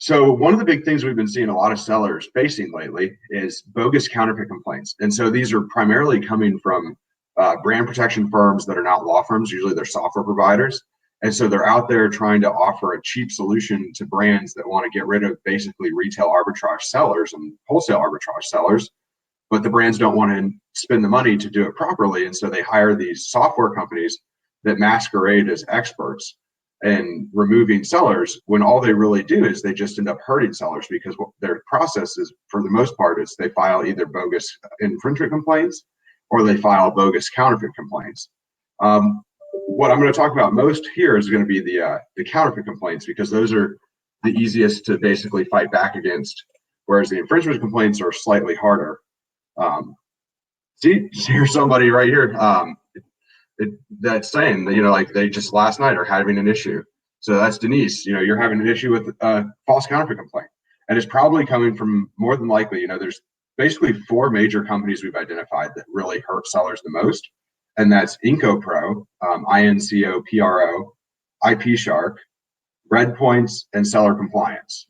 So one of the big things we've been seeing a lot of sellers facing lately is bogus counterfeit complaints. And so these are primarily coming from brand protection firms that are not law firms. Usually they're software providers. And so they're out there trying to offer a cheap solution to brands that want to get rid of basically retail arbitrage sellers and wholesale arbitrage sellers. But the brands don't want to spend the money to do it properly. And so they hire these software companies that masquerade as experts and removing sellers, when all they really do is they just end up hurting sellers, because what their process is, for the most part, is they file either bogus infringement complaints or they file bogus counterfeit complaints. What I'm going to talk about most here is going to be the counterfeit complaints, because those are the easiest to basically fight back against, whereas the infringement complaints are slightly harder. See, here's somebody right here. That's saying that, like they just last night are having an issue. So that's Denise, you're having an issue with a false counterfeit complaint. And it's probably coming from, more than likely, there's basically 4 major companies we've identified that really hurt sellers the most. And that's IncoPro, INCOPRO, IP Shark, Red Points, and Seller Compliance,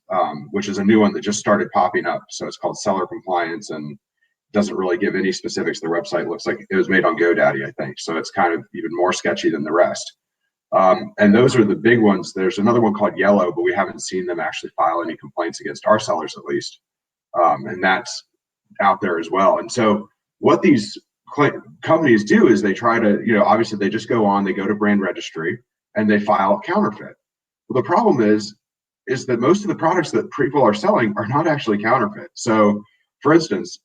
which is a new one that just started popping up. So it's called Seller Compliance, and doesn't really give any specifics. Their website looks like it was made on GoDaddy, I think. So it's kind of even more sketchy than the rest. And those are the big ones. There's another one called Yellow, but we haven't seen them actually file any complaints against our sellers, at least. And that's out there as well. And so what these companies do is they try to, obviously they just go to brand registry and they file counterfeit. Well, the problem is that most of the products that people are selling are not actually counterfeit. So for instance,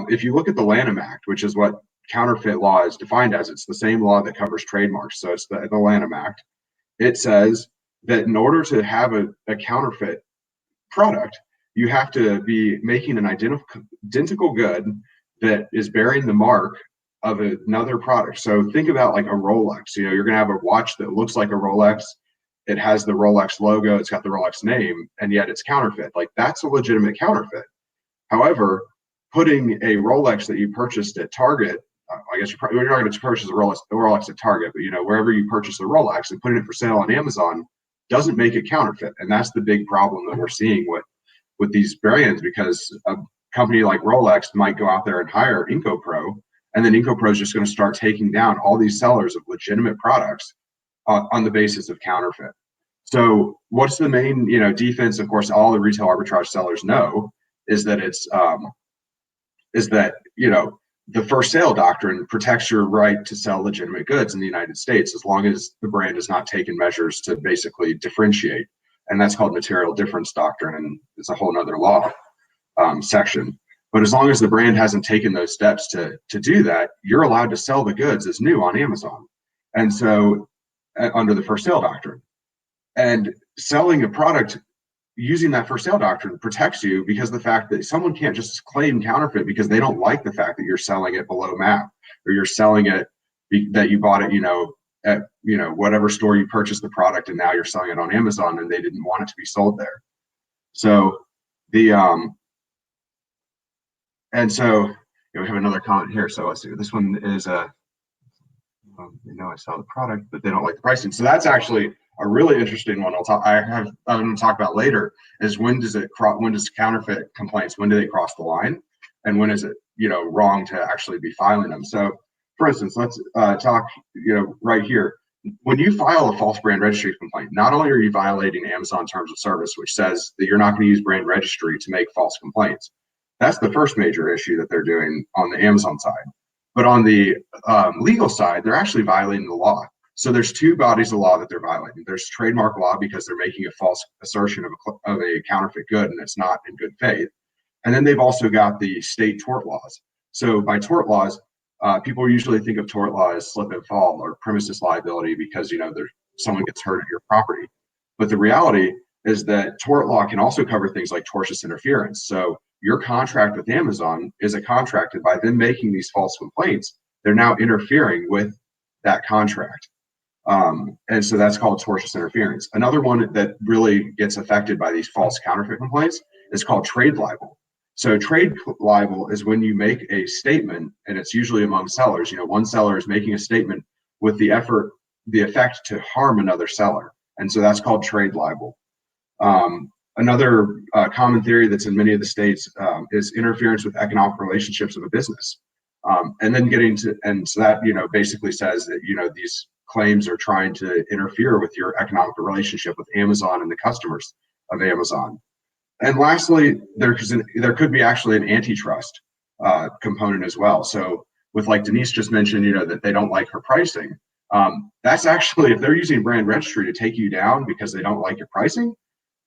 if you look at the Lanham Act, which is what counterfeit law is defined as, it's the same law that covers trademarks. So it's the Lanham Act. It says that in order to have a counterfeit product, you have to be making an identical good that is bearing the mark of another product. So think about like a Rolex. You're going to have a watch that looks like a Rolex. It has the Rolex logo. It's got the Rolex name, and yet it's counterfeit. Like, that's a legitimate counterfeit. However, putting a Rolex that you purchased at Target, I guess you're not going to purchase a Rolex at Target, but wherever you purchase a Rolex, and putting it for sale on Amazon doesn't make it counterfeit. And that's the big problem that we're seeing with these brands, because a company like Rolex might go out there and hire IncoPro, and then IncoPro is just going to start taking down all these sellers of legitimate products on the basis of counterfeit. So what's the main defense? Of course, all the retail arbitrage sellers know is that the first sale doctrine protects your right to sell legitimate goods in the United States, as long as the brand has not taken measures to basically differentiate. And that's called material difference doctrine, and it's a whole nother law section. But as long as the brand hasn't taken those steps to do that, you're allowed to sell the goods as new on Amazon. And so under the first sale doctrine, and selling a product using that first sale doctrine protects you, because the fact that someone can't just claim counterfeit because they don't like the fact that you're selling it below MAP, or you're selling it that you bought it, at whatever store you purchased the product, and now you're selling it on Amazon and they didn't want it to be sold there. So we have another comment here. So let's see. This one is I sell the product, but they don't like the pricing. So that's actually a really interesting one. I'm going to talk about later, is when does counterfeit complaints, when do they cross the line, and when is it wrong to actually be filing them? So for instance, let's talk right here. When you file a false brand registry complaint, not only are you violating Amazon terms of service, which says that you're not going to use brand registry to make false complaints. That's the first major issue that they're doing on the Amazon side. But on the legal side, they're actually violating the law. So there's 2 bodies of law that they're violating. There's trademark law, because they're making a false assertion of a counterfeit good, and it's not in good faith. And then they've also got the state tort laws. So by tort laws, people usually think of tort law as slip and fall or premises liability, because someone gets hurt at your property. But the reality is that tort law can also cover things like tortious interference. So your contract with Amazon is a contract, and by them making these false complaints, they're now interfering with that contract. And so that's called tortious interference. Another one that really gets affected by these false counterfeit complaints is called trade libel. So trade libel is when you make a statement, and it's usually among sellers. One seller is making a statement with the effect to harm another seller, and so that's called trade libel. Another common theory that's in many of the states is interference with economic relationships of a business. And then so that, basically says that, these claims are trying to interfere with your economic relationship with Amazon and the customers of Amazon. And lastly, there could be actually an antitrust component as well. So with, like Denise just mentioned, that they don't like her pricing. That's actually, if they're using brand registry to take you down because they don't like your pricing,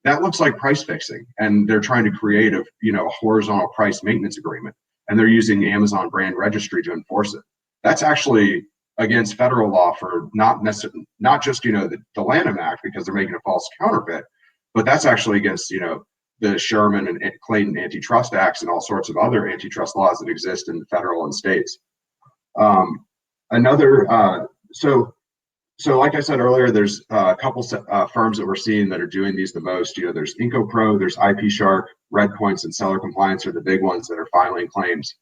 that looks like price fixing. And they're trying to create a horizontal price maintenance agreement. And they're using Amazon brand registry to enforce it. That's actually against federal law for not just, the Lanham Act, because they're making a false counterfeit, but that's actually against, the Sherman and Clayton antitrust acts and all sorts of other antitrust laws that exist in federal and states. So like I said earlier, there's a couple firms that we're seeing that are doing these the most. There's IncoPro, there's IP Shark, Redpoints, and Seller Compliance are the big ones that are filing claims.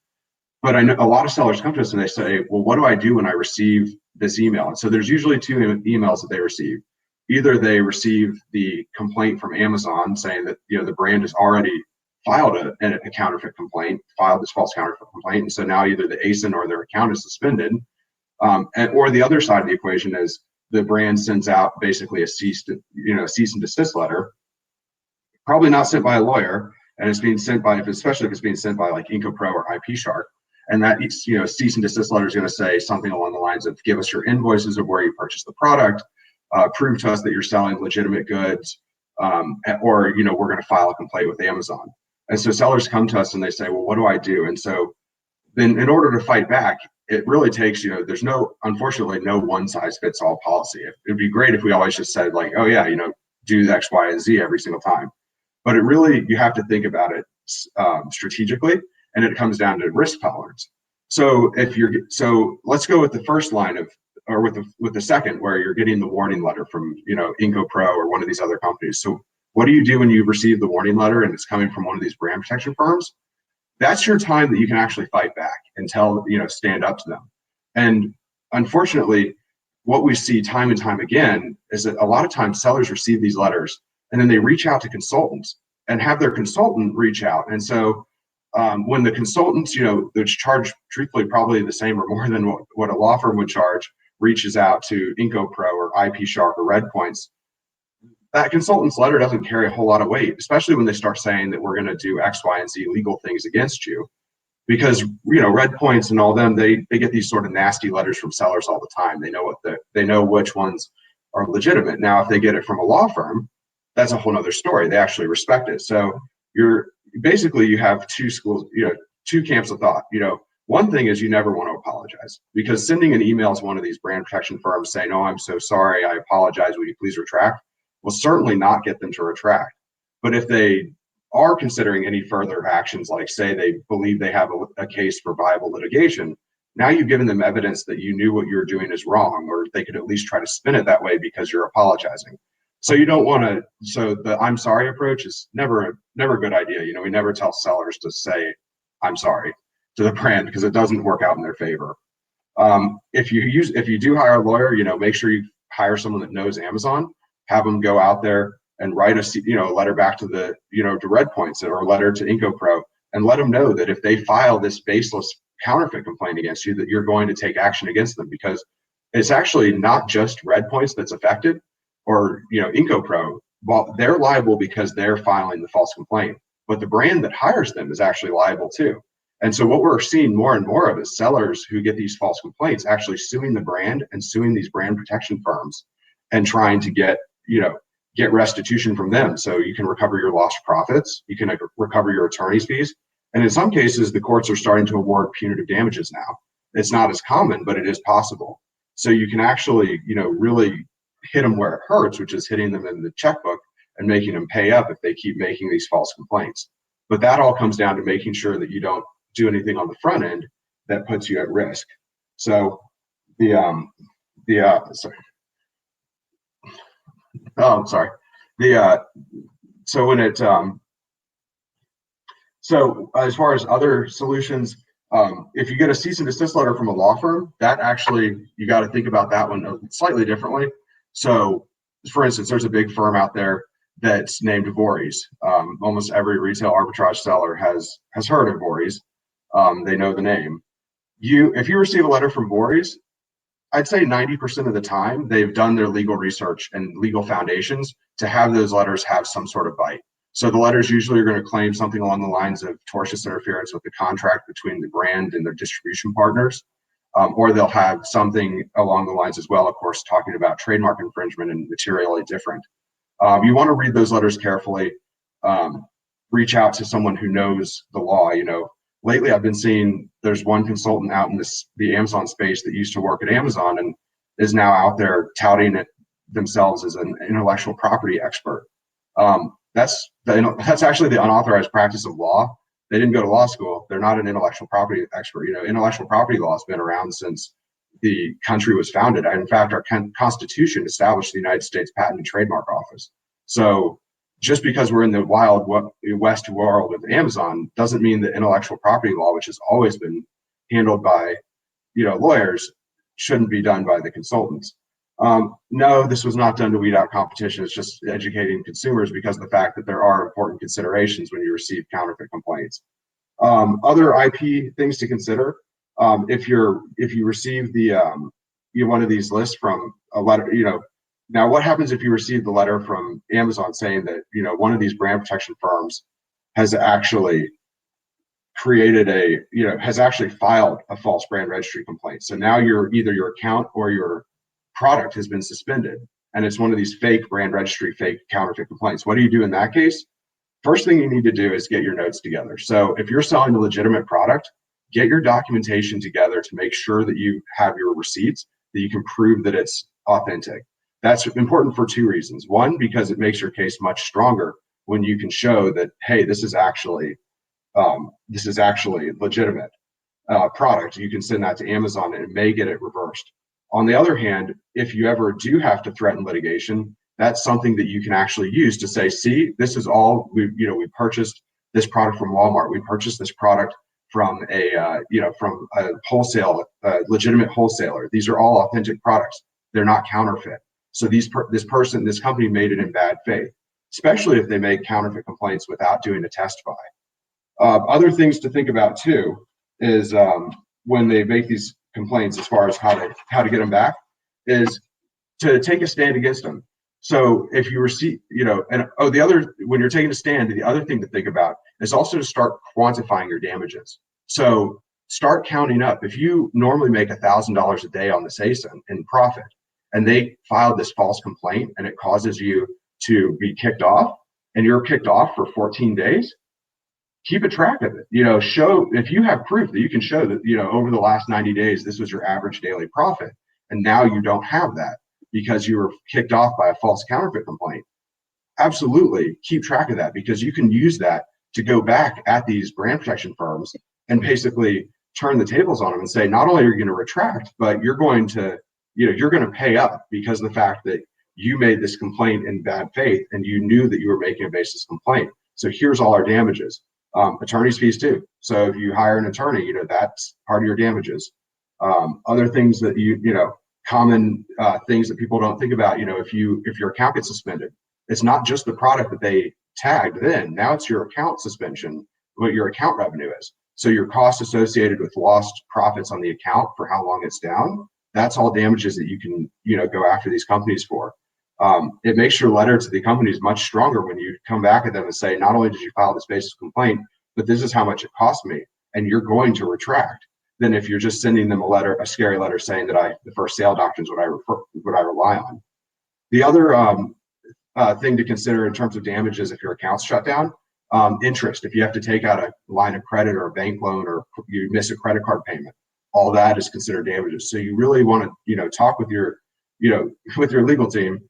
But I know a lot of sellers come to us and they say, well, what do I do when I receive this email? And so there's usually two emails that they receive. Either they receive the complaint from Amazon saying that the brand has already filed a counterfeit complaint, filed this false counterfeit complaint, and so now either the ASIN or their account is suspended, or the other side of the equation is the brand sends out basically a cease and desist letter, probably not sent by a lawyer, and it's being sent by, especially if it's being sent by like IncoPro or IP Shark, and that cease and desist letter is going to say something along the lines of, give us your invoices of where you purchased the product, prove to us that you're selling legitimate goods, or we're going to file a complaint with Amazon. And so sellers come to us and they say, well, what do I do? And so then in order to fight back, it really takes, there's unfortunately no one size fits all policy. It'd be great if we always just said like, oh yeah, do X, Y, and Z every single time. But you have to think about it strategically, and it comes down to risk tolerance. So let's go with the first line or with the second, where you're getting the warning letter from, IncoPro or one of these other companies. So what do you do when you receive the warning letter and it's coming from one of these brand protection firms? That's your time that you can actually fight back and stand up to them. And unfortunately, what we see time and time again is that a lot of times sellers receive these letters and then they reach out to consultants and have their consultant reach out. And so when the consultants, which charge truthfully probably the same or more than what a law firm would charge, reaches out to IncoPro or IP Shark or Redpoints, that consultant's letter doesn't carry a whole lot of weight, especially when they start saying that we're going to do X, Y, and Z legal things against you. Because Redpoints and all them, they get these sort of nasty letters from sellers all the time. They know which ones are legitimate. Now, if they get it from a law firm, that's a whole nother story. They actually respect it. So you have two schools, two camps of thought. One thing is you never want to apologize, because sending an email to one of these brand protection firms saying, oh, I'm so sorry, I apologize, will you please retract, will certainly not get them to retract. But if they are considering any further actions, like say they believe they have a case for viable litigation, now you've given them evidence that you knew what you're doing is wrong, or they could at least try to spin it that way because you're apologizing. So you don't want to, so the I'm sorry approach is never a good idea. We never tell sellers to say, I'm sorry to the brand, because it doesn't work out in their favor. If you do hire a lawyer, make sure you hire someone that knows Amazon, have them go out there and write a letter back to the, to Redpoints or a letter to IncoPro, and let them know that if they file this baseless counterfeit complaint against you, that you're going to take action against them, because it's actually not just Redpoints that's affected or, IncoPro. Well, they're liable because they're filing the false complaint, but the brand that hires them is actually liable too. And so what we're seeing more and more of is sellers who get these false complaints actually suing the brand and suing these brand protection firms and trying to get restitution from them. So you can recover your lost profits, you can recover your attorney's fees. And in some cases, the courts are starting to award punitive damages now. It's not as common, but it is possible. So you can actually, really hit them where it hurts, which is hitting them in the checkbook and making them pay up if they keep making these false complaints. But that all comes down to making sure that you don't do anything on the front end that puts you at risk. So so as far as other solutions, if you get a cease and desist letter from a law firm, that actually, you got to think about that one slightly differently. So for instance, there's a big firm out there that's named Voorhees. Almost every retail arbitrage seller has heard of Voorhees. They know the name. If you receive a letter from Voorhees, I'd say 90% of the time they've done their legal research and legal foundations to have those letters have some sort of bite. So the letters usually are going to claim something along the lines of tortious interference with the contract between the brand and their distribution partners, or they'll have something along the lines as well, of course, talking about trademark infringement and materially different. You want to read those letters carefully. Reach out to someone who knows the law. Lately I've been seeing there's one consultant out in the Amazon space that used to work at Amazon and is now out there touting it themselves as an intellectual property expert. That's actually the unauthorized practice of law. They didn't go to law school. They're not an intellectual property expert. Intellectual property law has been around since the country was founded. In fact, our Constitution established the United States Patent and Trademark Office. So just because we're in the wild west world with Amazon doesn't mean that intellectual property law, which has always been handled by lawyers, shouldn't be done by the consultants. No, this was not done to weed out competition. It's just educating consumers because of the fact that there are important considerations when you receive counterfeit complaints. Other IP things to consider: if you receive one of these lists from a letter, now what happens if you receive the letter from Amazon saying that one of these brand protection firms has actually filed a false brand registry complaint? So now either your account or your product has been suspended, and it's one of these fake brand registry, fake counterfeit complaints. What do you do in that case? First thing you need to do is get your notes together. So if you're selling a legitimate product, get your documentation together to make sure that you have your receipts, that you can prove that it's authentic. That's important for two reasons. One, because it makes your case much stronger when you can show that, hey, this is actually legitimate product. You can send that to Amazon and it may get it reversed. On the other hand, if you ever do have to threaten litigation, that's something that you can actually use to say, see, this is all we purchased this product from Walmart. We purchased this product from a legitimate wholesaler. These are all authentic products. They're not counterfeit. So this company made it in bad faith, especially if they make counterfeit complaints without doing a test buy. Other things to think about too is when they make these complaints, as far as how to get them back, is to take a stand against them. So if you receive, when you're taking a stand, the other thing to think about is also to start quantifying your damages. So start counting up. If you normally make $1,000 a day on this ASIN in profit, and they filed this false complaint and it causes you to be kicked off, and you're kicked off for 14 days, keep a track of it. Show, if you have proof that you can show that, over the last 90 days, this was your average daily profit, and now you don't have that because you were kicked off by a false counterfeit complaint. Absolutely keep track of that, because you can use that to go back at these brand protection firms and basically turn the tables on them and say, not only are you going to retract, but you're going to pay up because of the fact that you made this complaint in bad faith and you knew that you were making a baseless complaint. So here's all our damages. Attorney's fees too. So if you hire an attorney, that's part of your damages. Other things that common things that people don't think about, if your account gets suspended, it's not just the product that they tagged then. Now it's your account suspension, what your account revenue is. So your costs associated with lost profits on the account for how long it's down, that's all damages that you can go after these companies for. It makes your letter to the companies much stronger when you come back at them and say, not only did you file this baseless complaint, but this is how much it cost me, and you're going to retract, than if you're just sending them a scary letter saying that the first sale doctrine is what I rely on. The other thing to consider in terms of damages if your account's shut down, interest. If you have to take out a line of credit or a bank loan, or you miss a credit card payment, all that is considered damages. So you really want to talk with your legal team,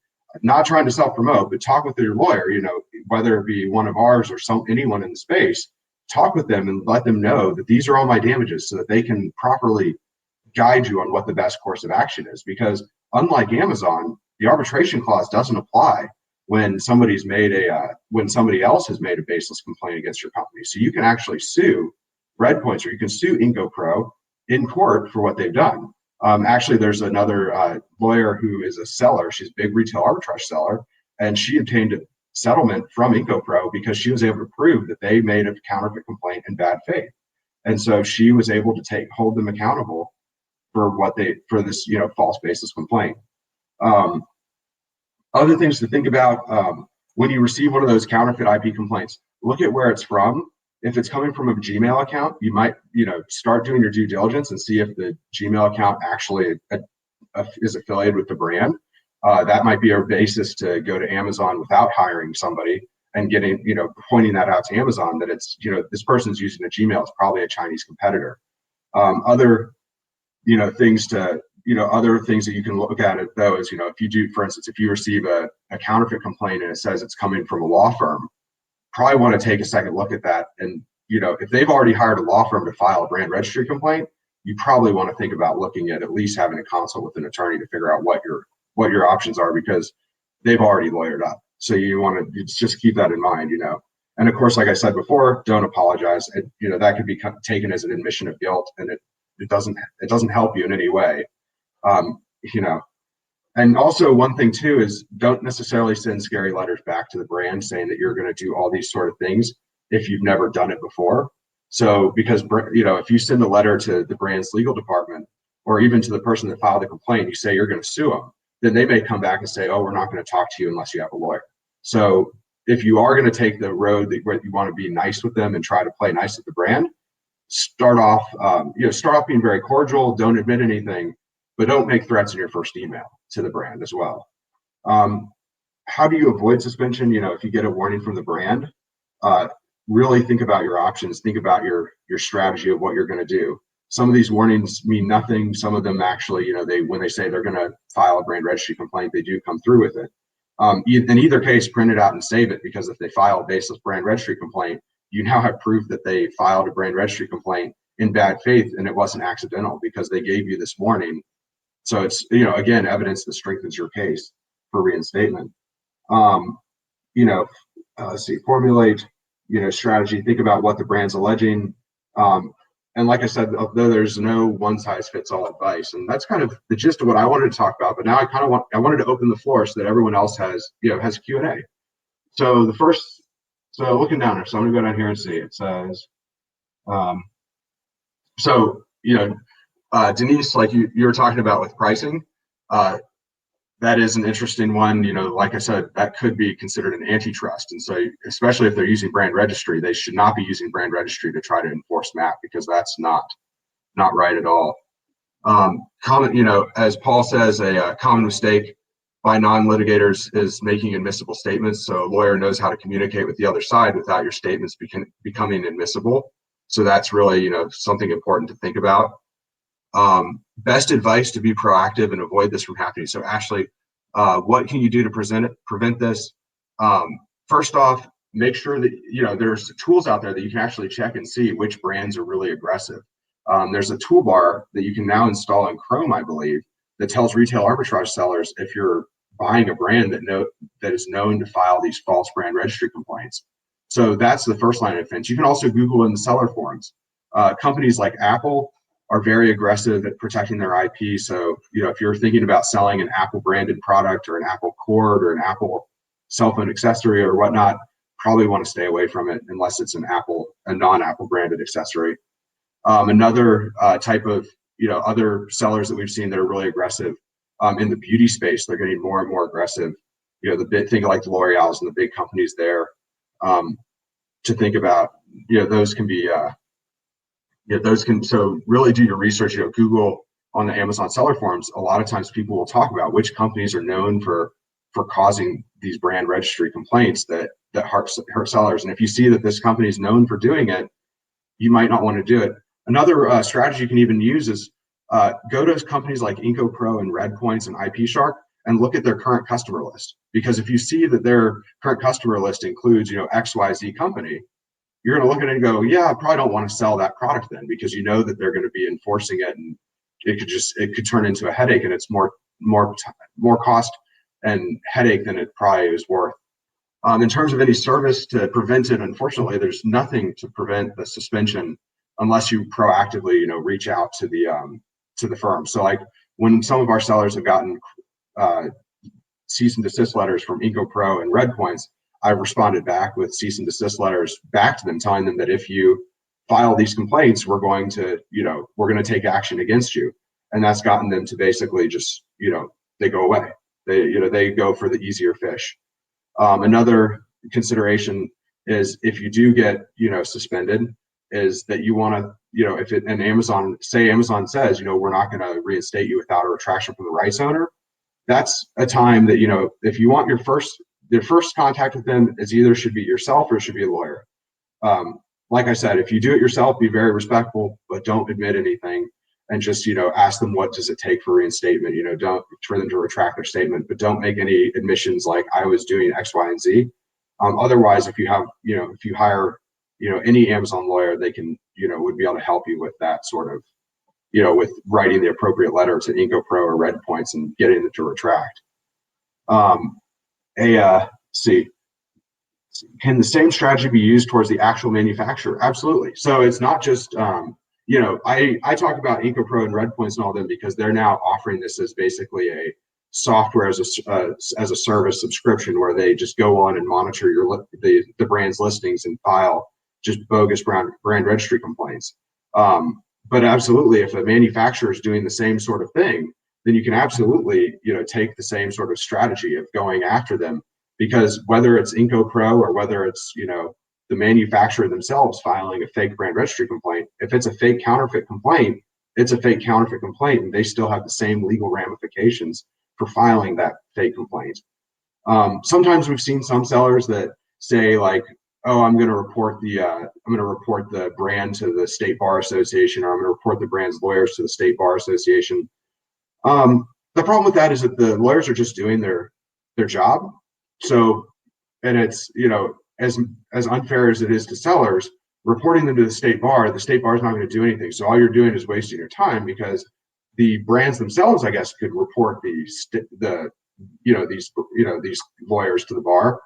not trying to self-promote, but talk with your lawyer, whether it be one of ours or anyone in the space. Talk with them and let them know that these are all my damages, so that they can properly guide you on what the best course of action is. Because unlike Amazon, the arbitration clause doesn't apply when somebody else has made a baseless complaint against your company. So you can actually sue Redpoints, or you can sue IncoPro in court for what they've done. Actually, there's another lawyer who is a seller. She's a big retail arbitrage seller, and she obtained settlement from IncoPro because she was able to prove that they made a counterfeit complaint in bad faith. And so she was able to hold them accountable for this, false baseless complaint. Other things to think about when you receive one of those counterfeit IP complaints, look at where it's from. If it's coming from a Gmail account, you might, start doing your due diligence and see if the Gmail account actually is affiliated with the brand. That might be a basis to go to Amazon without hiring somebody and getting, pointing that out to Amazon that it's, this person's using a Gmail, it's probably a Chinese competitor. Other things that you can look at it though is, if you do, for instance, if you receive a counterfeit complaint and it says it's coming from a law firm, probably want to take a second look at that. And, if they've already hired a law firm to file a brand registry complaint, you probably want to think about looking at least having a consult with an attorney to figure out what your options are, because they've already lawyered up. So you want to just keep that in mind, And of course, like I said before, don't apologize. That could be taken as an admission of guilt, and it doesn't help you in any way. And also one thing too is don't necessarily send scary letters back to the brand saying that you're going to do all these sort of things if you've never done it before. So because, if you send a letter to the brand's legal department or even to the person that filed the complaint, you say you're going to sue them, then they may come back and say, oh, we're not going to talk to you unless you have a lawyer. So if you are going to take the road where you want to be nice with them and try to play nice with the brand, start off being very cordial, don't admit anything, but don't make threats in your first email to the brand as well. How do you avoid suspension? If you get a warning from the brand, really think about your options. Think about your strategy of what you're going to do. Some of these warnings mean nothing. Some of them actually, when they say they're going to file a brand registry complaint, they do come through with it. In either case, print it out and save it, because if they file a baseless brand registry complaint, you now have proof that they filed a brand registry complaint in bad faith and it wasn't accidental because they gave you this warning. So it's, again, evidence that strengthens your case for reinstatement. Let's see, formulate, strategy, think about what the brand's alleging. And like I said, though there's no one size fits all advice, and that's kind of the gist of what I wanted to talk about. But now I wanted to open the floor so that everyone else has Q&A. So looking down there, so I'm gonna go down here and see. It says, Denise, like you were talking about with pricing, that is an interesting one. Like I said, that could be considered an antitrust. And so especially if they're using brand registry, they should not be using brand registry to try to enforce MAP, because that's not right at all. As Paul says, a common mistake by non-litigators is making admissible statements. So a lawyer knows how to communicate with the other side without your statements becoming admissible. So that's really, something important to think about. Best advice to be proactive and avoid this from happening. So Ashley, what can you do to prevent this? First off, make sure that, there's tools out there that you can actually check and see which brands are really aggressive. There's a toolbar that you can now install in Chrome, I believe, that tells retail arbitrage sellers if you're buying a brand that is known to file these false brand registry complaints. So that's the first line of defense. You can also Google in the seller forums. Companies like Apple are very aggressive at protecting their IP. So, if you're thinking about selling an Apple branded product or an Apple cord or an Apple cell phone accessory or whatnot, probably want to stay away from it unless it's a non-Apple branded accessory. Another type of, other sellers that we've seen that are really aggressive in the beauty space, they're getting more and more aggressive. Think like the L'Oreal's and the big companies there, to think about, those can be, so really do your research. Google on the Amazon seller forums. A lot of times people will talk about which companies are known for causing these brand registry complaints that hurt sellers. And if you see that this company is known for doing it, you might not want to do it. Another strategy you can even use is go to companies like IncoPro and Redpoints and IP Shark and look at their current customer list. Because if you see that their current customer list includes, XYZ company, you're going to look at it and go, yeah, I probably don't want to sell that product then, because that they're going to be enforcing it, and it could turn into a headache, and it's more cost and headache than it probably is worth. In terms of any service to prevent it, unfortunately, there's nothing to prevent the suspension unless you proactively, reach out to the firm. So like when some of our sellers have gotten cease and desist letters from IncoPro and Redpoints, I responded back with cease and desist letters back to them, telling them that if you file these complaints, we're going to take action against you. And that's gotten them to basically just, they go away. They go for the easier fish. Another consideration is if you do get, suspended, is that you want to, and Amazon says, we're not going to reinstate you without a retraction from the rights owner. That's a time that, if you want your first contact with them is either should be yourself or it should be a lawyer. Like I said, if you do it yourself, be very respectful, but don't admit anything, and just, ask them what does it take for reinstatement. Don't for them to retract their statement, but don't make any admissions like I was doing X, Y, and Z. Otherwise, if you hire, any Amazon lawyer, they can, would be able to help you with that sort of, with writing the appropriate letter to IncoPro or Red Points and getting them to retract. See. Can the same strategy be used towards the actual manufacturer? Absolutely. So it's not just, I talk about IncoPro and Red Points and all them because they're now offering this as basically a software as a service subscription where they just go on and monitor the brand's listings and file just bogus brand registry complaints. But absolutely, if a manufacturer is doing the same sort of thing, then you can absolutely, take the same sort of strategy of going after them. Because whether it's IncoPro or whether it's, the manufacturer themselves filing a fake brand registry complaint, if it's a fake counterfeit complaint, it's a fake counterfeit complaint, and they still have the same legal ramifications for filing that fake complaint. Sometimes we've seen some sellers that say like, oh, I'm going to report the brand to the State Bar Association, or I'm going to report the brand's lawyers to the State Bar Association. The problem with that is that the lawyers are just doing their job. So, and it's, as unfair as it is to sellers, reporting them to the State Bar is not going to do anything. So all you're doing is wasting your time, because the brands themselves, I guess, could report these lawyers to the bar,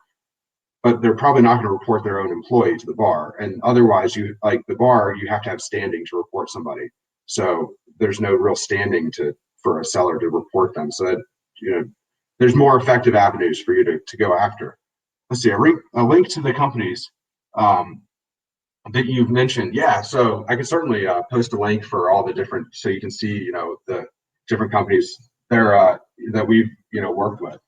but they're probably not going to report their own employee to the bar. And otherwise, you have to have standing to report somebody. So there's no real standing for a seller to report them. So that, there's more effective avenues for you to go after. Let's see, a link to the companies that you've mentioned. Yeah, so I can certainly post a link for all the different, so you can see, the different companies there that we've, worked with,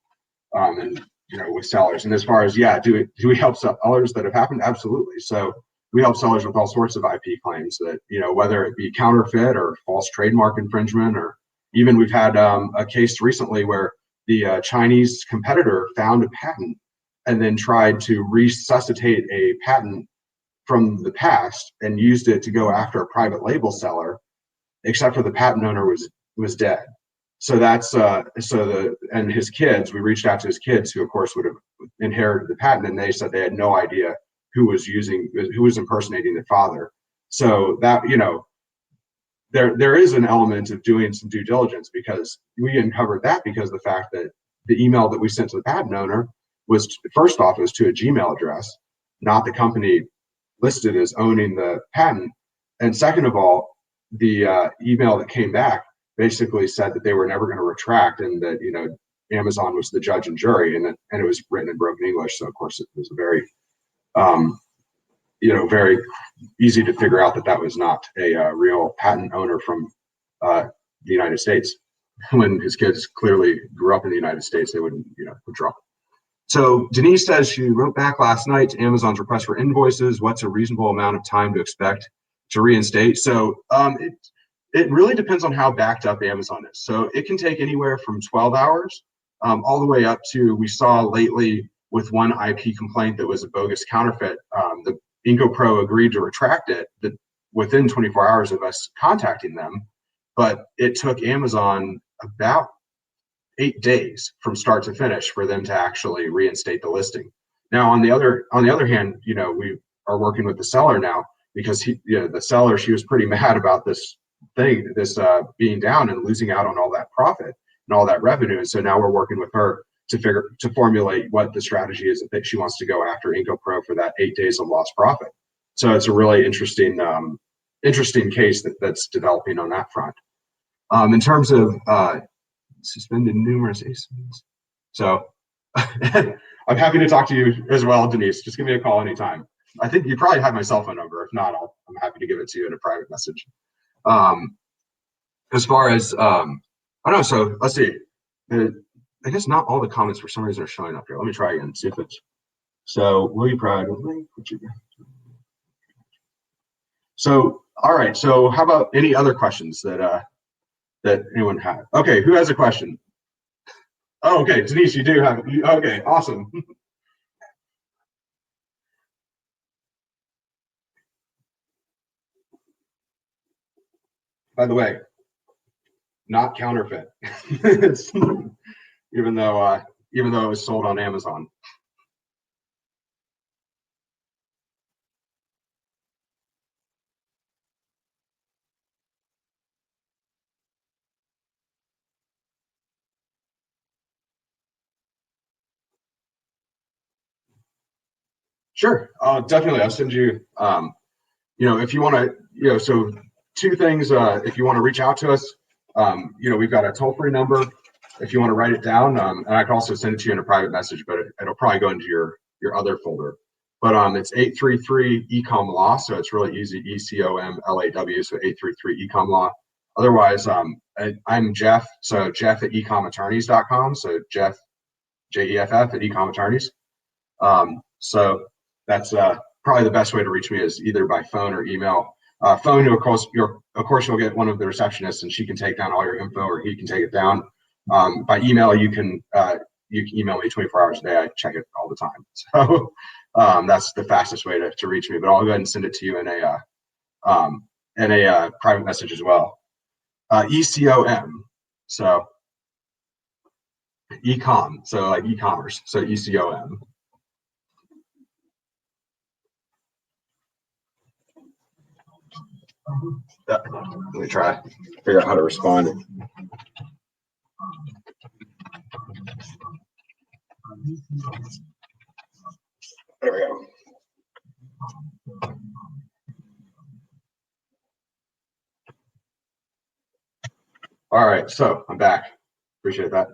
and with sellers. And as far as, do we help sellers that have happened? Absolutely. So we help sellers with all sorts of IP claims that, whether it be counterfeit or false trademark infringement, or even we've had a case recently where the Chinese competitor found a patent and then tried to resuscitate a patent from the past and used it to go after a private label seller, except for the patent owner was dead. So that's and his kids, we reached out to his kids, who of course would have inherited the patent, and they said they had no idea who was impersonating the father. So that, there is an element of doing some due diligence, because we uncovered that because of the fact that the email that we sent to the patent owner was, first off, it was to a Gmail address, not the company listed as owning the patent. And second of all, the email that came back basically said that they were never going to retract, and that, Amazon was the judge and jury, and it was written in broken English. So of course it was a very, very easy to figure out that was not a real patent owner from the United States. When his kids clearly grew up in the United States, they wouldn't, withdraw. So Denise says she wrote back last night to Amazon's request for invoices. What's a reasonable amount of time to expect to reinstate? So it really depends on how backed up Amazon is. So it can take anywhere from 12 hours all the way up to, we saw lately with one IP complaint that was a bogus counterfeit, the IncoPro agreed to retract it within 24 hours of us contacting them, but it took Amazon about 8 days from start to finish for them to actually reinstate the listing. Now, on the other hand, we are working with the seller now, because the seller, she was pretty mad about this being down and losing out on all that profit and all that revenue. And so now we're working with her to formulate what the strategy is that she wants to go after IncoPro for that 8 days of lost profit. So it's a really interesting case that's developing on that front. In terms of suspended numerous ASINs. So I'm happy to talk to you as well, Denise. Just give me a call anytime. I think you probably have my cell phone number. If not, I'm happy to give it to you in a private message. Um, as far as I don't know. So let's see. I guess not all the comments for some reason are showing up here. Let me try again. See if it's so. Will you provide? So all right. So how about any other questions that anyone had? Okay, who has a question? Oh, okay, Denise, you do have. Okay, awesome. By the way, not counterfeit. It's, even though it was sold on Amazon. Sure, definitely. I'll send you. If you want to, so two things. If you want to reach out to us, we've got a toll-free number. If you want to write it down, and I can also send it to you in a private message, but it'll probably go into your other folder. But it's 833 Ecom Law, so it's really easy. ECOMLAW, so 833 Ecom Law. Otherwise, I'm Jeff, so Jeff at ecomattorneys.com. So Jeff, JEFF at ecomattorneys. So that's probably the best way to reach me is either by phone or email. Phone, of course, you'll get one of the receptionists, and she can take down all your info, or he can take it down. By email, you can email me 24 hours a day. I check it all the time. So that's the fastest way to reach me. But I'll go ahead and send it to you in a private message as well. ECOM, so ecom, so like e-commerce, so ECOM. Let me try figure out how to respond. There we go. All right, so I'm back. Appreciate that.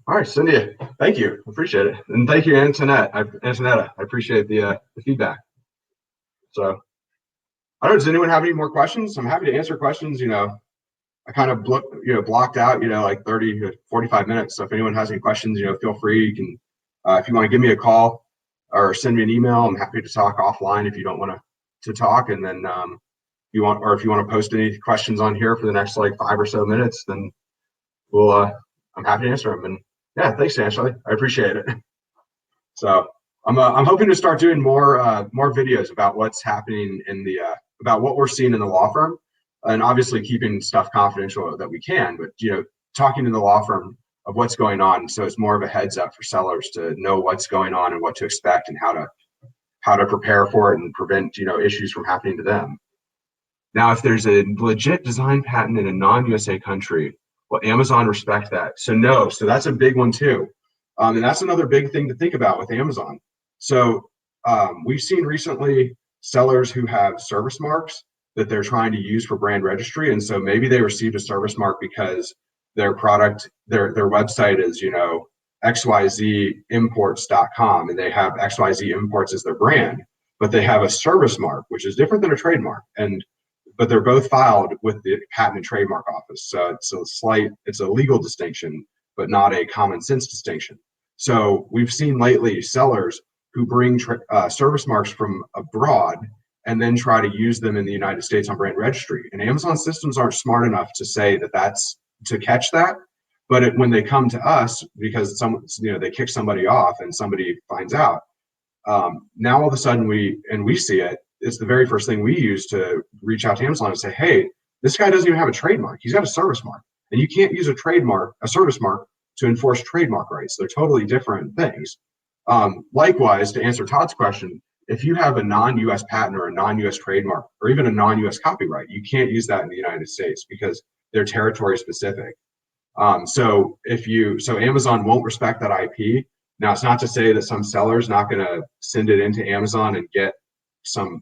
All right, Cindy, thank you. Appreciate it. And thank you, Antonetta. I appreciate the feedback. So I don't know, does anyone have any more questions? I'm happy to answer questions. I kind of blocked out, like 30 to 45 minutes. So if anyone has any questions, feel free. You can, if you want to give me a call or send me an email, I'm happy to talk offline if you don't want to talk. And then if you want to post any questions on here for the next like 5 or so minutes, then I'm happy to answer them. And yeah, thanks, Ashley. I appreciate it. So I'm hoping to start doing more videos about what's happening about what we're seeing in the law firm, and obviously keeping stuff confidential that we can, but talking to the law firm of what's going on, so it's more of a heads up for sellers to know what's going on and what to expect and how to prepare for it and prevent issues from happening to them. Now, if there's a legit design patent in a non-USA country, will Amazon respect that? So no, so that's a big one too. And that's another big thing to think about with Amazon. So we've seen recently sellers who have service marks that they're trying to use for brand registry. And so maybe they received a service mark because their product, their website is, xyzimports.com, and they have XYZ Imports as their brand, but they have a service mark, which is different than a trademark. But they're both filed with the Patent and Trademark Office. So it's a legal distinction, but not a common sense distinction. So we've seen lately sellers who bring service marks from abroad and then try to use them in the United States on brand registry. And Amazon systems aren't smart enough to say that that's to catch that. But when they come to us, because they kick somebody off and somebody finds out, now all of a sudden we see it. It's the very first thing we use to reach out to Amazon and say, hey, this guy doesn't even have a trademark. He's got a service mark. And you can't use a service mark to enforce trademark rights. They're totally different things. Likewise, to answer Todd's question, if you have a non-US patent or a non-US trademark or even a non-US copyright, you can't use that in the United States because they're territory specific. So Amazon won't respect that IP Now, it's not to say that some seller's not going to send it into Amazon and get some,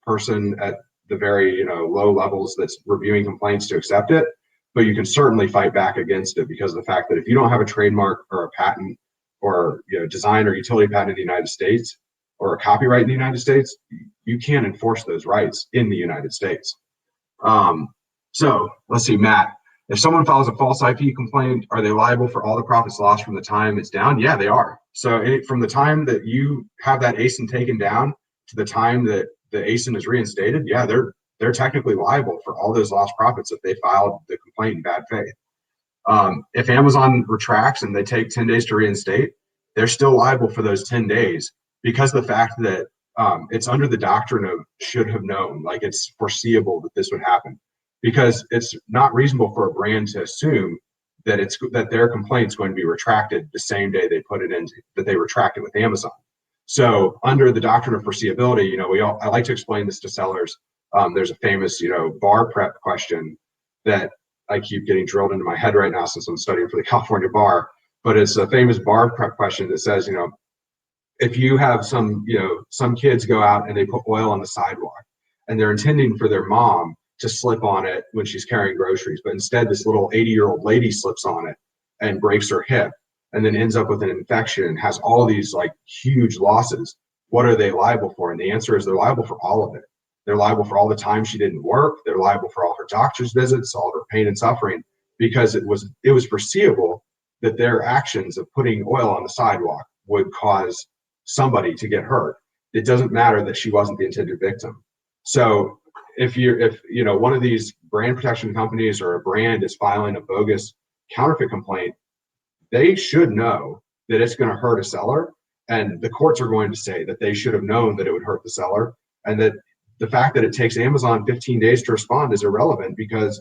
person at the very, low levels that's reviewing complaints to accept it, but you can certainly fight back against it because of the fact that if you don't have a trademark or a patent or design or utility patent in the United States or a copyright in the United States, you can't enforce those rights in the United States. So let's see, Matt, if someone files a false IP complaint, are they liable for all the profits lost from the time it's down? Yeah, they are. So from the time that you have that ASIN taken down to the time that the ASIN is reinstated, yeah, they're technically liable for all those lost profits if they filed the complaint in bad faith. If Amazon retracts and they take 10 days to reinstate, they're still liable for those 10 days because of the fact that it's under the doctrine of should have known, like it's foreseeable that this would happen, because it's not reasonable for a brand to assume that their complaint is going to be retracted the same day they put it in, that they retract it with Amazon. So under the doctrine of foreseeability, I like to explain this to sellers. There's a famous, bar prep question that I keep getting drilled into my head right now since I'm studying for the California bar, but it's a famous bar prep question that says, if you have some kids go out and they put oil on the sidewalk and they're intending for their mom to slip on it when she's carrying groceries, but instead this little 80-year-old lady slips on it and breaks her hip and then ends up with an infection, has all these like huge losses, what are they liable for? And the answer is they're liable for all of it. They're liable for all the time she didn't work. They're liable for all her doctor's visits, all her pain and suffering, because it was foreseeable that their actions of putting oil on the sidewalk would cause somebody to get hurt. It doesn't matter that she wasn't the intended victim. So if one of these brand protection companies or a brand is filing a bogus counterfeit complaint, they should know that it's going to hurt a seller, and the courts are going to say that they should have known that it would hurt the seller, and that the fact that it takes Amazon 15 days to respond is irrelevant because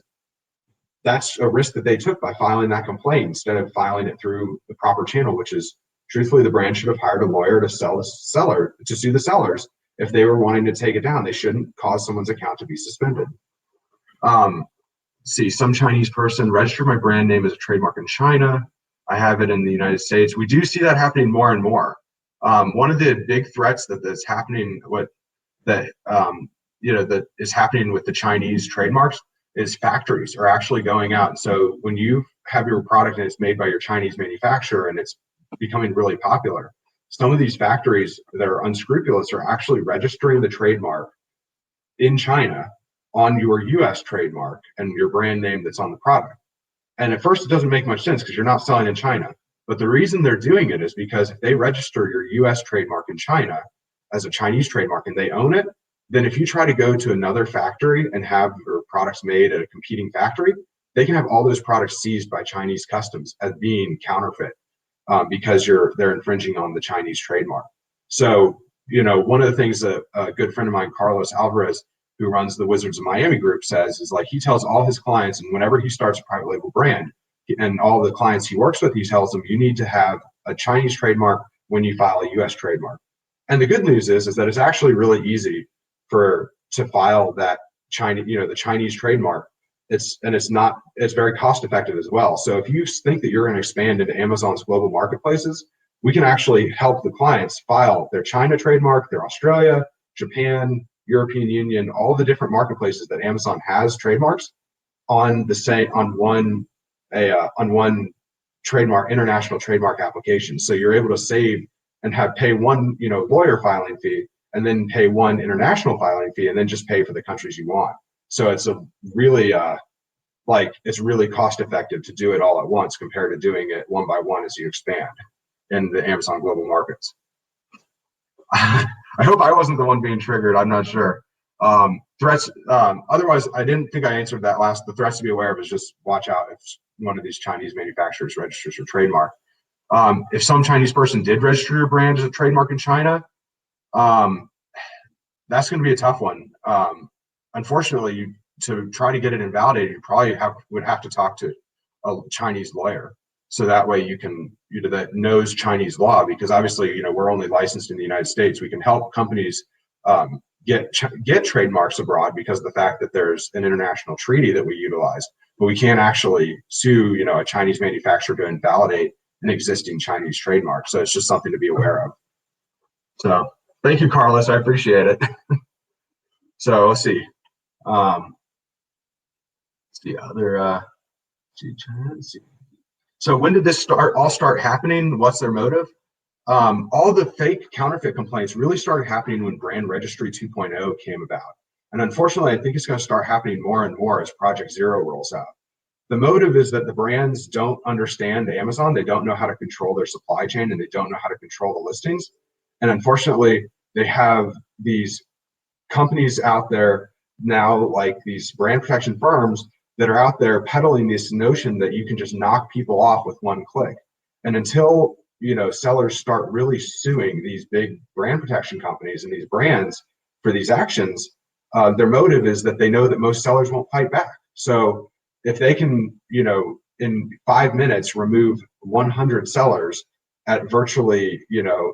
that's a risk that they took by filing that complaint instead of filing it through the proper channel, which is, truthfully, the brand should have hired a lawyer to sue the sellers. If they were wanting to take it down, they shouldn't cause someone's account to be suspended. See, some Chinese person registered my brand name as a trademark in China. I have it in the United States. We do see that happening more and more. One of the big threats that's happening, that is happening with the Chinese trademarks, is factories are actually going out. So when you have your product and it's made by your Chinese manufacturer and it's becoming really popular, some of these factories that are unscrupulous are actually registering the trademark in China on your US trademark and your brand name that's on the product. And at first it doesn't make much sense because you're not selling in China. But the reason they're doing it is because if they register your US trademark in China as a Chinese trademark and they own it, then if you try to go to another factory and have your products made at a competing factory, they can have all those products seized by Chinese customs as being counterfeit because they're infringing on the Chinese trademark. So, one of the things that a good friend of mine, Carlos Alvarez, who runs the Wizards of Miami group, says is like he tells all his clients, and whenever he starts a private label brand, and all the clients he works with, he tells them you need to have a Chinese trademark when you file a US trademark. And the good news is that it's actually really easy to file that the Chinese trademark. It's very cost effective as well. So if you think that you're going to expand into Amazon's global marketplaces, we can actually help the clients file their China trademark, their Australia, Japan, European Union, all the different marketplaces that Amazon has trademarks on one trademark, international trademark application. So you're able to save and pay one lawyer filing fee and then pay one international filing fee and then just pay for the countries you want. So it's a really it's really cost effective to do it all at once compared to doing it one by one as you expand in the Amazon global markets. I hope I wasn't the one being triggered. I'm not sure. Threats. Otherwise, I didn't think I answered that last. The threats to be aware of is just watch out if one of these Chinese manufacturers registers your trademark. If some Chinese person did register your brand as a trademark in China, that's going to be a tough one. Unfortunately, to try to get it invalidated, you probably would have to talk to a Chinese lawyer. So that way you can, that knows Chinese law, because obviously, we're only licensed in the United States. We can help companies get trademarks abroad because of the fact that there's an international treaty that we utilize, but we can't actually sue, a Chinese manufacturer to invalidate an existing Chinese trademark. So it's just something to be aware of. So thank you, Carlos. I appreciate it. So let's see. The other, let's see. So when did this all start happening? What's their motive? All the fake counterfeit complaints really started happening when Brand Registry 2.0 came about. And unfortunately, I think it's going to start happening more and more as Project Zero rolls out. The motive is that the brands don't understand Amazon. They don't know how to control their supply chain, and they don't know how to control the listings. And unfortunately, they have these companies out there now, like these brand protection firms, that are out there peddling this notion that you can just knock people off with one click. And until sellers start really suing these big brand protection companies and these brands for these actions, their motive is that they know that most sellers won't fight back. So if they can, in 5 minutes remove 100 sellers at virtually,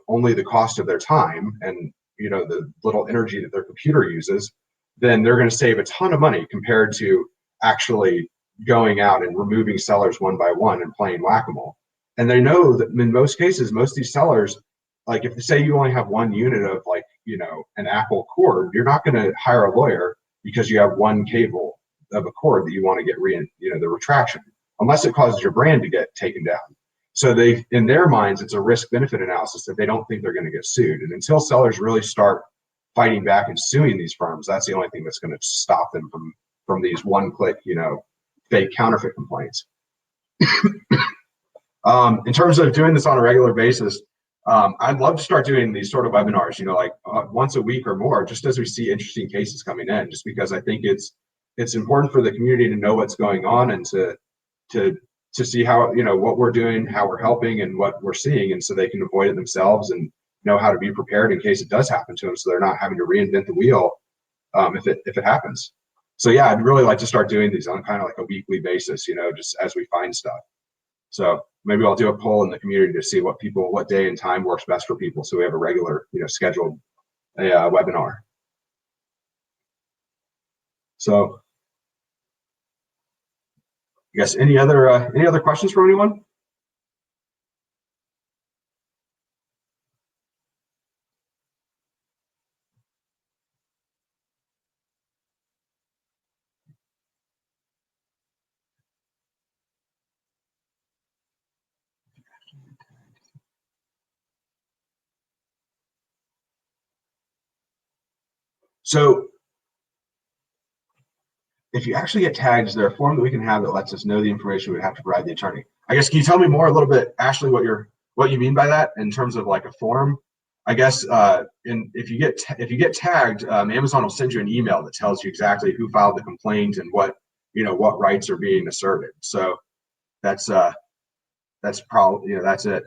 only the cost of their time and, the little energy that their computer uses, then they're going to save a ton of money compared to actually going out and removing sellers one by one and playing whack-a-mole. And they know that in most cases, most of these sellers, like if they say you only have one unit of an Apple cord, you're not going to hire a lawyer because you have one cable of a cord that you want to get the retraction, unless it causes your brand to get taken down. So they, in their minds, it's a risk-benefit analysis that they don't think they're going to get sued. And until sellers really start fighting back and suing these firms, that's the only thing that's going to stop them from these one-click, fake counterfeit complaints. In terms of doing this on a regular basis, I'd love to start doing these sort of webinars, once a week or more, just as we see interesting cases coming in, just because I think it's important for the community to know what's going on and to see how, what we're doing, how we're helping, and what we're seeing, and so they can avoid it themselves and know how to be prepared in case it does happen to them, so they're not having to reinvent the wheel if it happens. So yeah, I'd really like to start doing these on kind of like a weekly basis, just as we find stuff. So maybe I'll do a poll in the community to see what day and time works best for people, so we have a regular, scheduled webinar. So I guess any other questions from anyone? So if you actually get tagged, is there a form that we can have that lets us know the information we have to provide the attorney? I guess, can you tell me more a little bit, Ashley, what you mean by that in terms of like a form? I guess if you get tagged, Amazon will send you an email that tells you exactly who filed the complaint and what rights are being asserted. So that's probably that's it.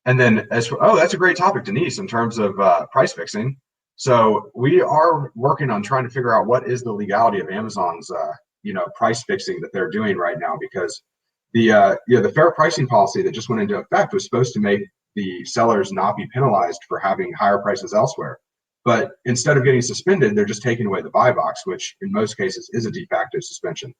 And then that's a great topic, Denise, in terms of price fixing. So we are working on trying to figure out what is the legality of Amazon's price fixing that they're doing right now, because the fair pricing policy that just went into effect was supposed to make the sellers not be penalized for having higher prices elsewhere. But instead of getting suspended, they're just taking away the buy box, which in most cases is a de facto suspension.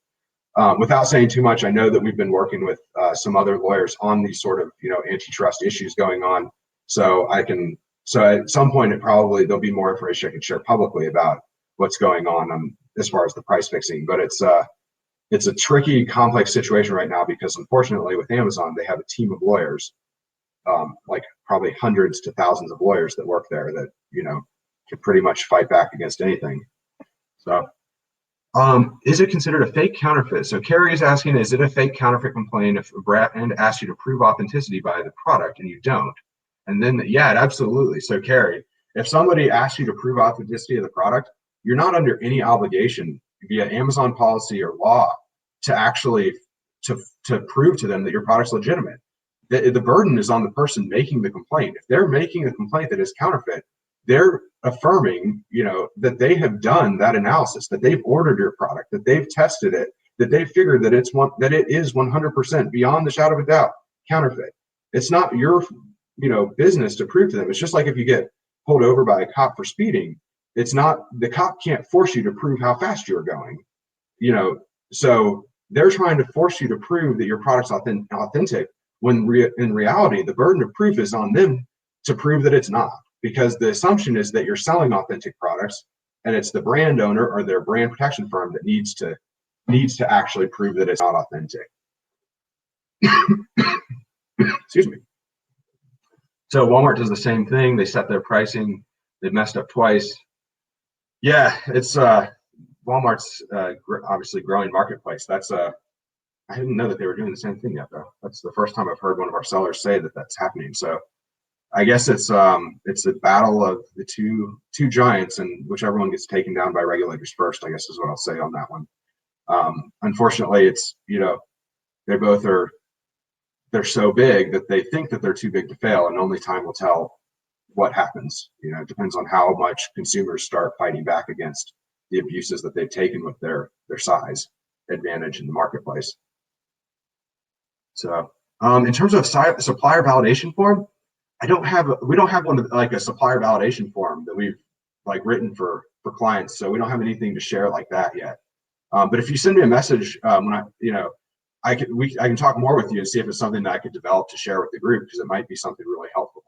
Without saying too much, I know that we've been working with some other lawyers on these sort of antitrust issues going on. So at some point there'll be more information I can share publicly about what's going on as far as the price fixing. But it's a tricky, complex situation right now, because unfortunately with Amazon, they have a team of lawyers, like probably hundreds to thousands of lawyers that work there that can pretty much fight back against anything. So is it considered a fake counterfeit? So Carrie is asking, is it a fake counterfeit complaint if a brand asks you to prove authenticity by the product and you don't? And then, yeah, absolutely. So Carrie, if somebody asks you to prove authenticity of the product, you're not under any obligation via Amazon policy or law to actually to prove to them that your product's legitimate. The burden is on the person making the complaint. If they're making a complaint that is counterfeit, they're affirming, that they have done that analysis, that they've ordered your product, that they've tested it, that they've figured that it is 100% beyond the shadow of a doubt counterfeit. It's not your, business to prove to them. It's just like if you get pulled over by a cop for speeding, the cop can't force you to prove how fast you're going, so they're trying to force you to prove that your product's authentic when in reality, the burden of proof is on them to prove that it's not, because the assumption is that you're selling authentic products, and it's the brand owner or their brand protection firm that needs to actually prove that it's not authentic. Excuse me. So Walmart does the same thing. They set their pricing. They messed up twice. Yeah, it's Walmart's obviously growing marketplace. That's I didn't know that they were doing the same thing yet, though. That's the first time I've heard one of our sellers say that that's happening. So I guess it's a battle of the two giants, and whichever one gets taken down by regulators first, I guess is what I'll say on that one. Unfortunately, it's, they both they're so big that they think that they're too big to fail, and only time will tell what happens. It depends on how much consumers start fighting back against the abuses that they've taken with their size advantage in the marketplace. So in terms of supplier validation form, we don't have one like a supplier validation form that we've like written for clients. So we don't have anything to share like that yet. But if you send me a message, when I can talk more with you and see if it's something that I could develop to share with the group, because it might be something really helpful.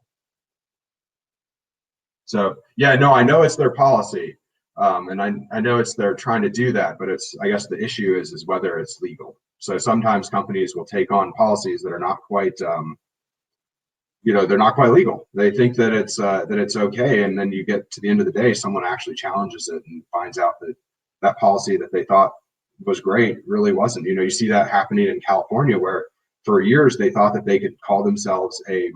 So yeah, no, I know it's their policy, and I know they're trying to do that, but I guess the issue is whether it's legal. So sometimes companies will take on policies that are not quite, they're not quite legal. They think that it's okay, and then you get to the end of the day, someone actually challenges it and finds out that that policy that they thought was great really wasn't. You see that happening in California, where for years they thought that they could call themselves a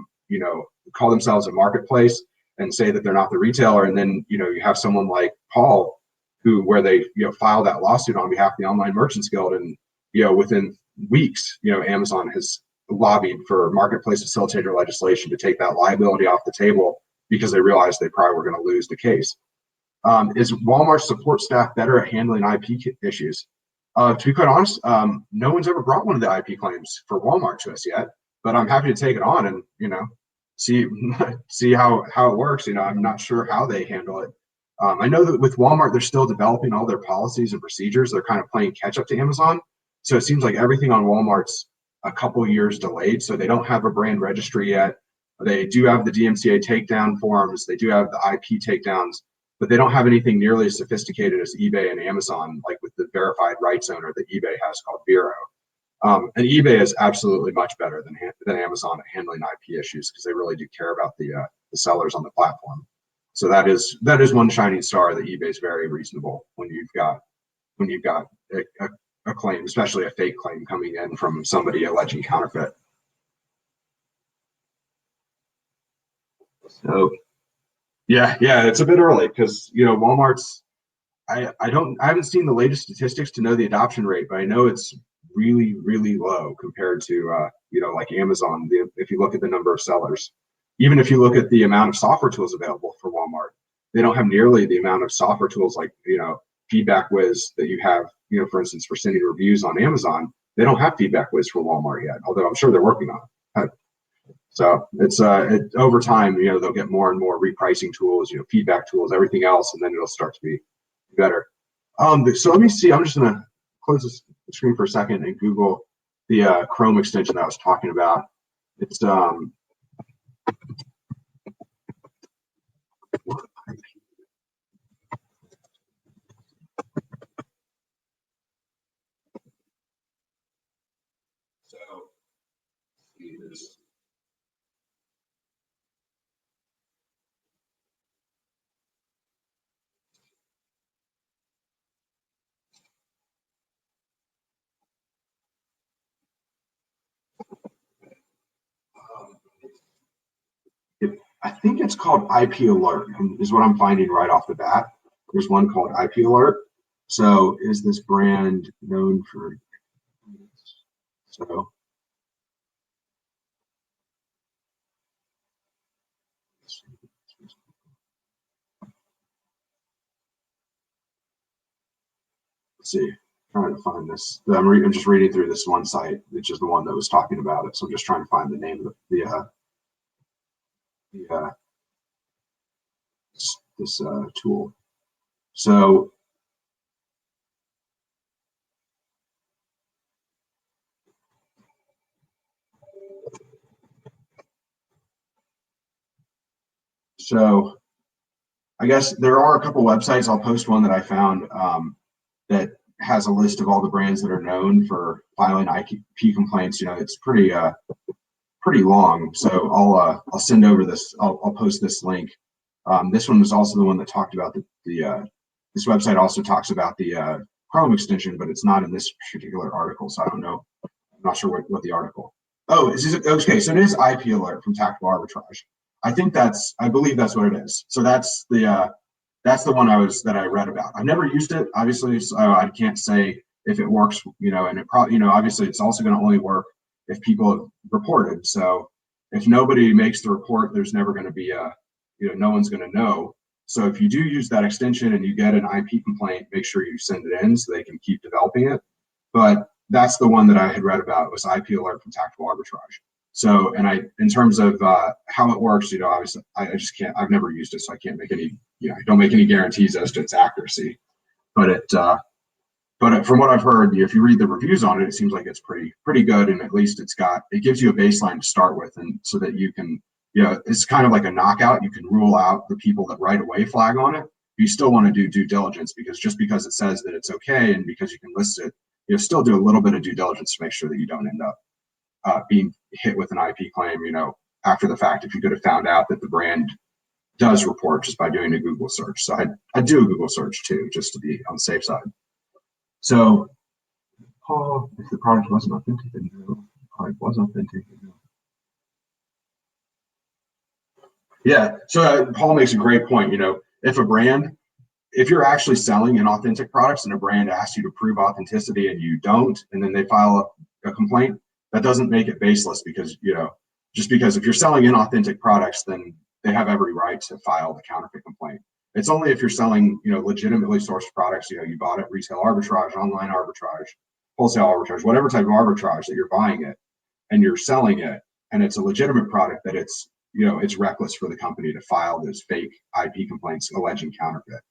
marketplace and say that they're not the retailer, and then you have someone like Paul, where they filed that lawsuit on behalf of the Online Merchants Guild, and within weeks, Amazon has lobbied for marketplace facilitator legislation to take that liability off the table because they realized they probably were going to lose the case. Is Walmart support staff better at handling IP issues? To be quite honest, no one's ever brought one of the IP claims for Walmart to us yet, but I'm happy to take it on and see how it works. I'm not sure how they handle it. I know that with Walmart, they're still developing all their policies and procedures. They're kind of playing catch up to Amazon. So it seems like everything on Walmart's a couple years delayed. So they don't have a brand registry yet. They do have the DMCA takedown forms. They do have the IP takedowns, but they don't have anything nearly as sophisticated as eBay and Amazon, like with the verified rights owner that eBay has called Vero. And eBay is absolutely much better than Amazon at handling IP issues, because they really do care about the sellers on the platform. So that is one shining star, that eBay is very reasonable when you've got a claim, especially a fake claim coming in from somebody alleging counterfeit. So yeah, it's a bit early, because Walmart's. I haven't seen the latest statistics to know the adoption rate, but I know it's really, really low compared to like Amazon. If you look at the number of sellers, even if you look at the amount of software tools available for Walmart, they don't have nearly the amount of software tools like Feedback Whiz that you have, for instance, for sending reviews on Amazon. They don't have Feedback Whiz for Walmart yet, although I'm sure they're working on it. So it's over time, they'll get more and more repricing tools, feedback tools, everything else, and then it'll start to be better. So let me see. I'm just gonna close this screen for a second and Google the Chrome extension that I was talking about. It's I think it's called IP Alert, is what I'm finding right off the bat. There's one called IP Alert. So is this brand known for? So let's see. Trying to find this. I'm just reading through this one site, which is the one that was talking about it. So I'm just trying to find the name of this tool. So So I guess there are a couple websites. I'll post one that I found that has a list of all the brands that are known for filing IP complaints. It's pretty long. So I'll send over this. I'll post this link. This one was also the one that talked about this website also talks about the Chrome extension, but it's not in this particular article. So I don't know. I'm not sure what the article. Oh, okay. So it is IP alert from Tactical Arbitrage. I believe that's what it is. So that's the one I read about. I've never used it, obviously, so I can't say if it works, and it probably, obviously it's also going to only work if people have reported. So if nobody makes the report, there's never going to be no one's going to know. So if you do use that extension and you get an IP complaint, make sure you send it in so they can keep developing it. But that's the one that I had read about, was IP alert from Tactical Arbitrage. So, and in terms of how it works, obviously I just can't, I've never used it, so I can't make any, I don't make any guarantees as to its accuracy. But from what I've heard, if you read the reviews on it, it seems like it's pretty good, and at least it gives you a baseline to start with, and so that you can, it's kind of like a knockout. You can rule out the people that right away flag on it. You still want to do due diligence, because just because it says that it's okay and because you can list it, still do a little bit of due diligence to make sure that you don't end up being hit with an IP claim, after the fact, if you could have found out that the brand does report just by doing a Google search. So I do a Google search too, just to be on the safe side. So, Paul, if the product wasn't authentic, then the product was authentic. Yeah. So Paul makes a great point. If you're actually selling inauthentic products and a brand asks you to prove authenticity and you don't, and then they file a complaint, that doesn't make it baseless, because, just because if you're selling inauthentic products, then they have every right to file the counterfeit complaint. It's only if you're selling, legitimately sourced products, you bought it, retail arbitrage, online arbitrage, wholesale arbitrage, whatever type of arbitrage that you're buying it and you're selling it, and it's a legitimate product, that it's reckless for the company to file those fake IP complaints alleging counterfeit.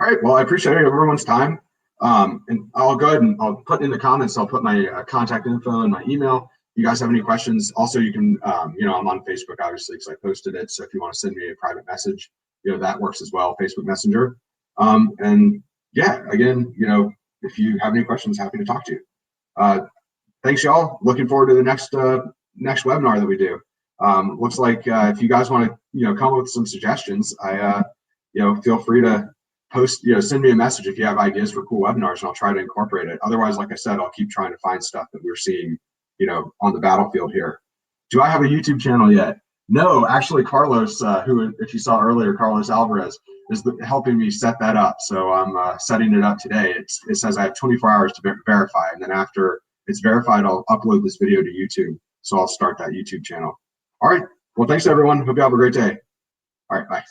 All right. Well, I appreciate everyone's time. And I'll go ahead and I'll put in the comments, I'll put my contact info and my email. If you guys have any questions, also you can, I'm on Facebook, obviously, because I posted it. So if you want to send me a private message, that works as well, Facebook Messenger. And yeah, again, if you have any questions, happy to talk to you. Thanks, y'all. Looking forward to the next webinar that we do. Looks like if you guys want to, come up with some suggestions, feel free to post, send me a message if you have ideas for cool webinars, and I'll try to incorporate it. Otherwise, like I said, I'll keep trying to find stuff that we're seeing, on the battlefield here. Do I have a YouTube channel yet? No, actually, Carlos, who, if you saw earlier, Carlos Alvarez, is helping me set that up. So I'm setting it up today. It says I have 24 hours to verify, and then after it's verified, I'll upload this video to YouTube. So I'll start that YouTube channel. All right. Well, thanks, everyone. Hope you have a great day. All right. Bye.